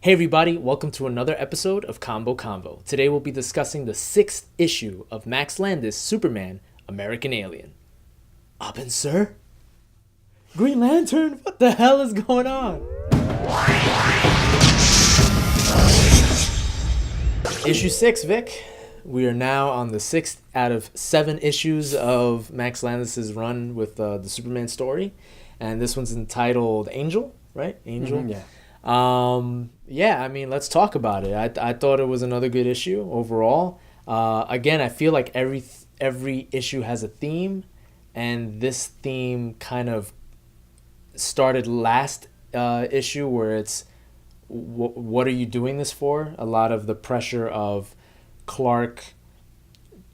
Hey everybody, welcome to another episode of Convo. Today we'll be discussing the 6th issue of Max Landis' Superman, American Alien. Abin, sir? Green Lantern? What the hell is going on? Issue 6, Vic. We are now on the 6th out of 7 issues of Max Landis' run with the Superman story. And this one's entitled Angel, right? Angel? Mm-hmm, yeah. I mean, let's talk about it. I thought it was another good issue overall. Again, I feel like every issue has a theme, and this theme kind of started last issue where it's what are you doing this for? A lot of the pressure of Clark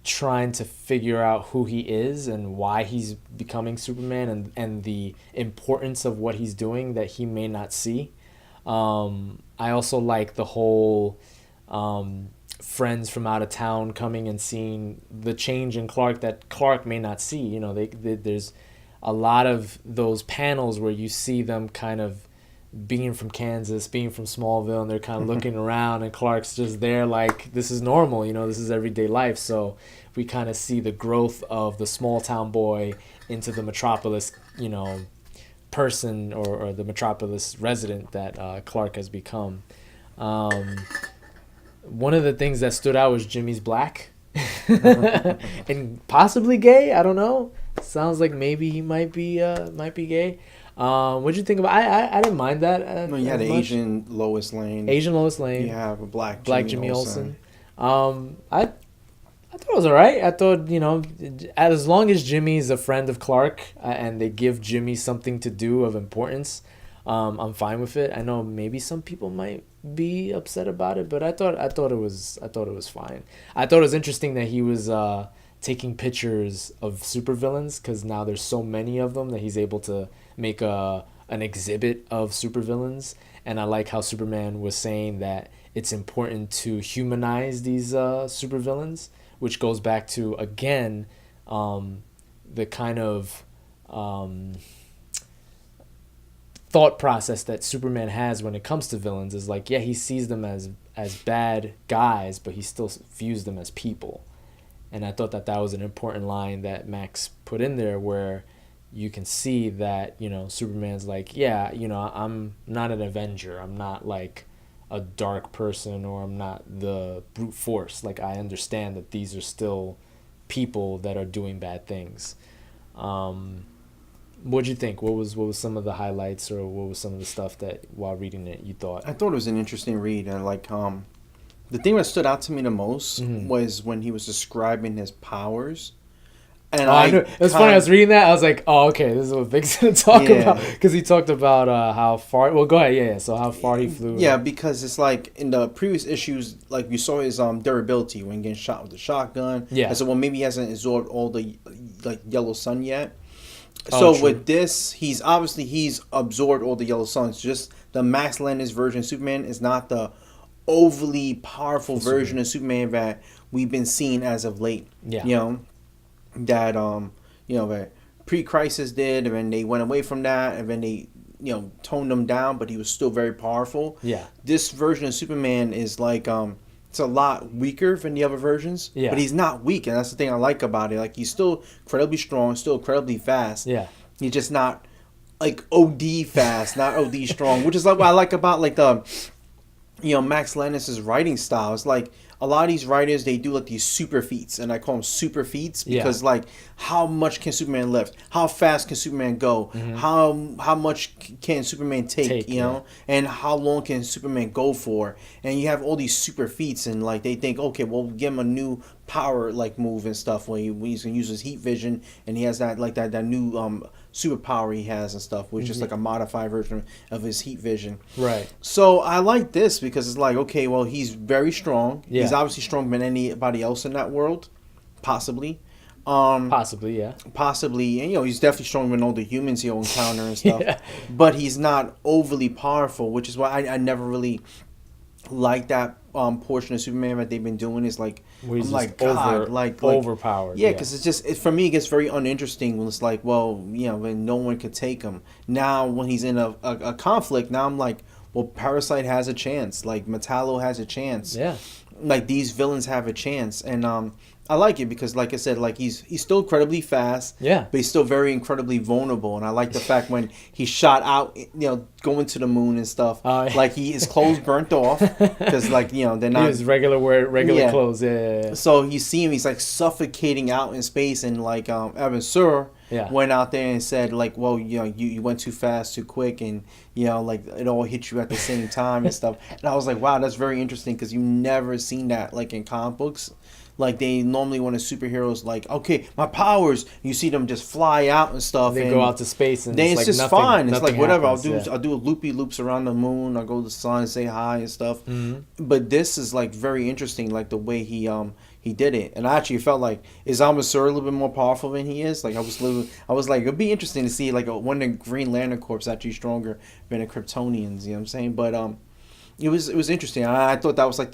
trying to figure out who he is and why he's becoming Superman and the importance of what he's doing that he may not see. I also like the whole friends from out of town coming and seeing the change in Clark that Clark may not see. You know, there's a lot of those panels where you see them kind of being from Kansas, being from Smallville, and they're kind of looking around, and Clark's just there like, this is normal, you know, this is everyday life. So we kind of see the growth of the small town boy into the metropolis, you know, person or the metropolis resident that Clark has become. One of the things that stood out was Jimmy's black and possibly gay. I don't know. Sounds like maybe he might be gay. What'd you think about? I didn't mind that. No, you had an Asian Lois Lane. You have a black Jimmy Olsen. I thought it was alright. I thought, you know, as long as Jimmy's a friend of Clark and they give Jimmy something to do of importance, I'm fine with it. I know maybe some people might be upset about it, but I thought it was fine. I thought it was interesting that he was taking pictures of supervillains because now there's so many of them that he's able to make an exhibit of supervillains. And I like how Superman was saying that it's important to humanize these supervillains, which goes back to, again, the kind of thought process that Superman has when it comes to villains is like, yeah, he sees them as bad guys, but he still views them as people. And I thought that was an important line that Max put in there where you can see that, you know, Superman's like, yeah, you know, I'm not an Avenger. I'm not like a dark person, or I'm not the brute force. Like, I understand that these are still people that are doing bad things. What'd you think? What was some of the highlights, or what was some of the stuff that while reading it you thought? I thought it was an interesting read, and like the thing that stood out to me the most was when he was describing his powers. And I knew. It was funny. I was reading that. I was like, "Oh, okay, this is what Vic's gonna talk about." Because he talked about how far. Well, go ahead. Yeah. So how far he flew. Yeah, because it's like in the previous issues, like you saw his durability when getting shot with the shotgun. Yeah. And so, well, maybe he hasn't absorbed all the like yellow sun yet. Oh, so with this, he's absorbed all the yellow suns. Just the Max Landis version of Superman is not the overly powerful version of Superman that we've been seeing as of late. Yeah. You know. That that pre-crisis did, and then they went away from that, and then they toned him down, but he was still very powerful. Yeah. This version of Superman is like it's a lot weaker than the other versions. Yeah. But he's not weak, and that's the thing I like about it. Like, he's still incredibly strong, still incredibly fast. Yeah. He's just not like OD fast, not OD strong, which is like what I like about like the Max Landis' writing style. It's like a lot of these writers, they do like these super feats, and I call them super feats because like, how much can Superman lift? How fast can Superman go? Mm-hmm. How much can Superman take, you know? And how long can Superman go for? And you have all these super feats, and like they think, okay, well, we'll give him a new power like move and stuff when he's gonna use his heat vision, and he has that new superpower he has and stuff, which is like a modified version of his heat vision. Right. So I like this because it's like, okay, well, he's very strong. Yeah. He's obviously stronger than anybody else in that world, possibly. Possibly, yeah. Possibly, and he's definitely stronger than all the humans he'll encounter and stuff. Yeah. But he's not overly powerful, which is why I never really liked that portion of Superman that they've been doing. Is like, I'm like, God, like overpowered. Yeah, because it's just for me, it gets very uninteresting when it's like, well, when no one could take him. Now when he's in a conflict, now I'm like, well, Parasite has a chance, like Metallo has a chance, Yeah. like these villains have a chance, and I like it because, like I said, like he's still incredibly fast, Yeah. but he's still very incredibly vulnerable, and I like the fact when he shot out, going to the moon and stuff, Yeah. like his clothes burnt off because, like, they're He not was regular Yeah. clothes. Yeah. So you see him, he's like suffocating out in space, and like Evan Sur Yeah. went out there and said like, well, you went too fast, too quick, and like it all hit you at the same time and stuff. And I was like, wow, that's very interesting because you never seen that like in comic books. Like they normally want a superheroes like, okay, my powers. You see them just fly out and stuff. They and go out to space and then it's it's like just nothing, fine. It's nothing like whatever. happens, I'll do a loopy loops around the moon. I'll go to the sun, say hi and stuff. Mm-hmm. But this is like very interesting, like the way he did it. And I actually felt like, is Amasur a little bit more powerful than he is? Like I was like, it'd be interesting to see like one of the Green Lantern Corps actually stronger than the Kryptonians. You know what I'm saying? But it was interesting. I thought that was like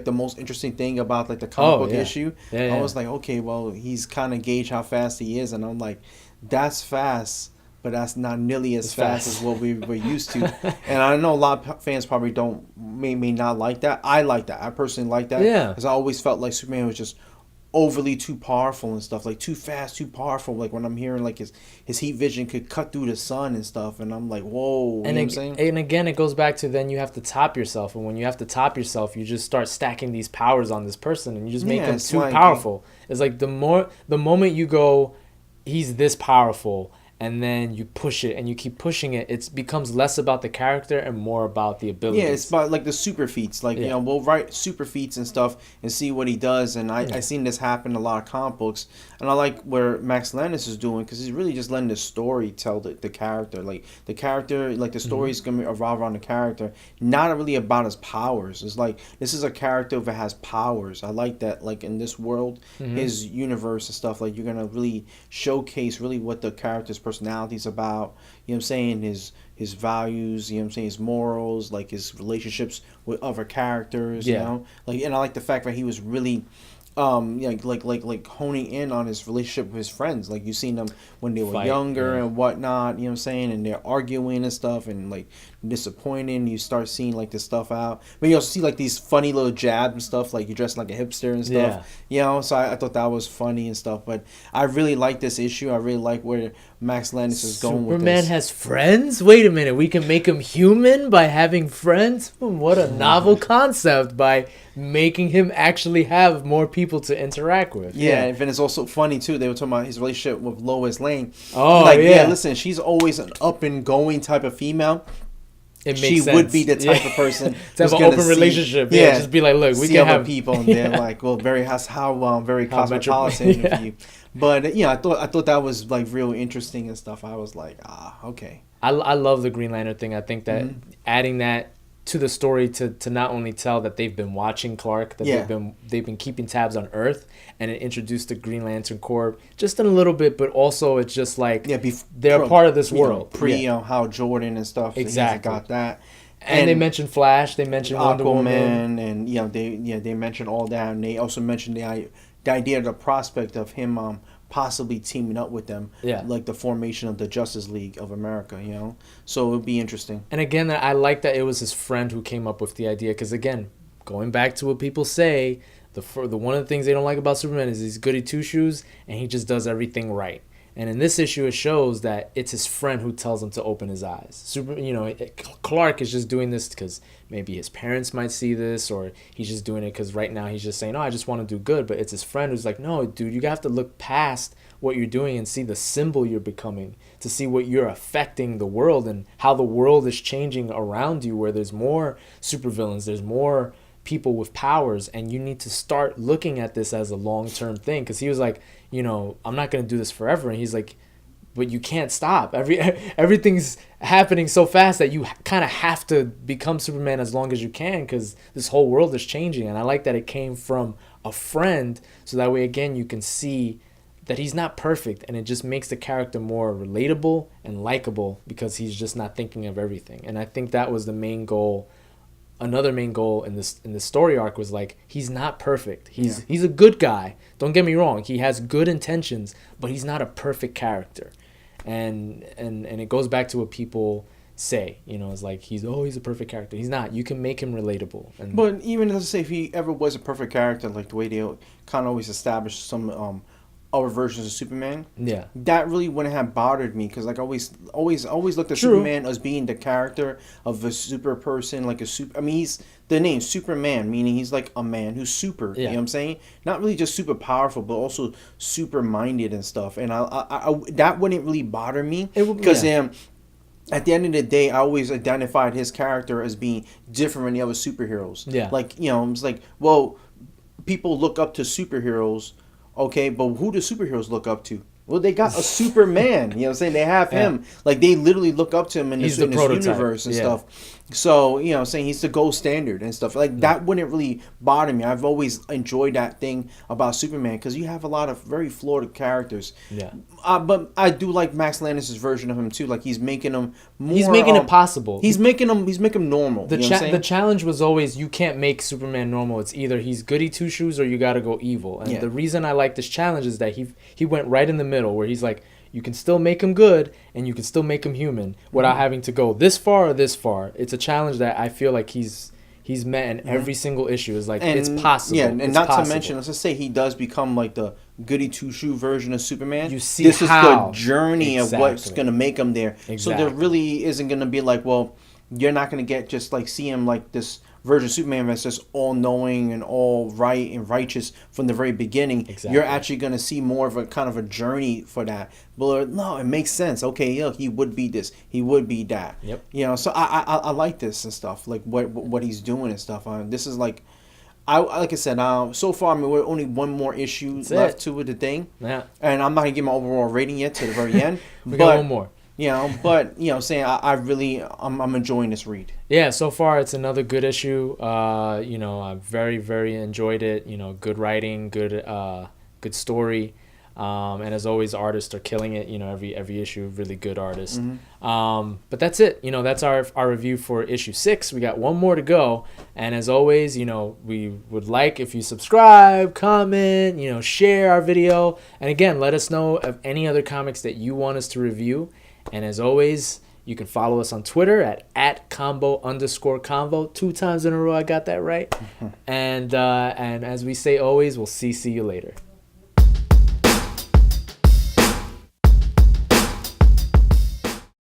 the most interesting thing about like the comic book issue. Yeah. I was like, okay, well, he's kind of gauge how fast he is, and I'm like, that's fast, but that's not nearly as fast as what we were used to. And I know a lot of fans probably may not like that. I like that. I personally like that. Yeah. Because I always felt like Superman was just overly too powerful and stuff, like too fast, too powerful. Like when I'm hearing like his heat vision could cut through the sun and stuff, and I'm like, whoa. You know what I'm saying? And again, it goes back to then you have to top yourself, and when you have to top yourself, you just start stacking these powers on this person, and you just make him too powerful. It's like the moment you go, he's this powerful, and then you push it and you keep pushing it, it becomes less about the character and more about the abilities. Yeah, it's about like the super feats. Like, we'll write super feats and stuff and see what he does. And I seen this happen in a lot of comic books. And I like where Max Landis is doing, because he's really just letting the story tell the character. Like, the character, like the story is going to revolve around the character, not really about his powers. It's like, this is a character that has powers. I like that. Like, in this world, his universe and stuff, like, you're going to really showcase really what the character's personality's about. You know what I'm saying? His values, you know what I'm saying, his morals, like his relationships with other characters, you know? Like, and I like the fact that he was really like honing in on his relationship with his friends. Like, you seen them when they were younger and whatnot, you know what I'm saying, and they're arguing and stuff and like disappointing. You start seeing like this stuff out, but you also see like these funny little jabs and stuff, like you're dressed like a hipster and stuff, you know. So I thought that was funny and stuff. But I really like this issue. I really like where Max Landis is going with this. Superman has friends? Wait a minute, we can make him human by having friends? What a novel concept, by making him actually have more people to interact with. Yeah, and then it's also funny too. They were talking about his relationship with Lois Lane. Oh, like, yeah, listen, she's always an up and going type of female. She would be the type of person to have an open relationship. Just be like, look, we can have people, and they're like, well, very cosmopolitan of you. But I thought that was like real interesting and stuff. I was like, okay. I love the Green Lantern thing. I think that adding that to the story to not only tell that they've been watching Clark, that they've been keeping tabs on Earth, and it introduced the Green Lantern Corps just in a little bit, but also it's just like they're a part of this world. Hal Jordan and stuff. Exactly. Got that. And they mentioned Flash, they mentioned Wonder Woman, and they mentioned all that, and they also mentioned the idea, the prospect of him possibly teaming up with them, like the formation of the Justice League of America, you know. So it would be interesting. And again, I like that it was his friend who came up with the idea, because again, going back to what people say, the one of the things they don't like about Superman is he's goody two shoes and he just does everything right. And in this issue, it shows that it's his friend who tells him to open his eyes. Clark is just doing this because maybe his parents might see this, or he's just doing it because right now he's just saying, "Oh, I just want to do good." But it's his friend who's like, "No, dude, you have to look past what you're doing and see the symbol you're becoming, to see what you're affecting the world and how the world is changing around you, where there's more supervillains, there's more people with powers, and you need to start looking at this as a long-term thing." Because he was like, I'm not going to do this forever. And he's like, but you can't stop. Everything's happening so fast that you kind of have to become Superman as long as you can, because this whole world is changing. And I like that it came from a friend, so that way, again, you can see that he's not perfect, and it just makes the character more relatable and likable because he's just not thinking of everything. And I think that was the main goal. Another main goal in this story arc was like, he's not perfect. He's a good guy. Don't get me wrong. He has good intentions, but he's not a perfect character. And it goes back to what people say. You know, it's like he's a perfect character. He's not. You can make him relatable. And But even let's say if he ever was a perfect character, like the way they kind of always establish some other versions of Superman, yeah, that really wouldn't have bothered me because like I always looked at True. Superman as being the character of a super person, like a super. I mean, he's the name Superman, meaning he's like a man who's super. You know what I'm saying? Not really just super powerful, but also super minded and stuff. And I that wouldn't really bother me because at the end of the day, I always identified his character as being different from the other superheroes. Yeah. Like, you know, it's like, well, people look up to superheroes, okay, but who do superheroes look up to? Well, they got a Superman, you know what I'm saying? They have him. Like, they literally look up to him in this universe and stuff. So, you know what I'm saying? He's the gold standard and stuff. Like, that wouldn't really bother me. I've always enjoyed that thing about Superman because you have a lot of very flawed characters. Yeah. But I do like Max Landis' version of him, too. Like, he's making him more... He's making it possible. He's making him normal. The challenge was always, you can't make Superman normal. It's either he's goody two-shoes or you got to go evil. And the reason I like this challenge is that he went right in the middle where he's like, you can still make him good and you can still make him human without having to go this far or this far. It's a challenge that I feel like he's met in every single issue. Is like, it's possible. Yeah, and it's not possible. to mention, let's just say he does become like the goody two-shoe version of Superman. You see this how. is the journey of what's going to make him there. Exactly. So there really isn't going to be like, well, you're not going to get just like see him like this version of Superman that's just all-knowing and all right and righteous from the very beginning. Exactly. You're actually going to see more of a kind of a journey for that. But no, it makes sense. Okay, yeah, he would be this, he would be that. Yep. You know, so I like this and stuff, like what he's doing and stuff. This is like, like I said, so far, I mean, we're only one more issue left to the thing. Yeah. And I'm not gonna give my overall rating yet to the very end. We got one more. You know, but you know, saying I'm enjoying this read. Yeah, so far it's another good issue. You know, I very, very enjoyed it. You know, good writing, good story, and as always, artists are killing it. You know, every issue, really good artists. But that's it. You know, that's our review for issue 6. We got one more to go, and as always, you know, we would like if you subscribe, comment, you know, share our video, and again, let us know of any other comics that you want us to review. And as always, you can follow us on Twitter at @combo_convo. 2 times in a row, I got that right. And as we say always, we'll see you later.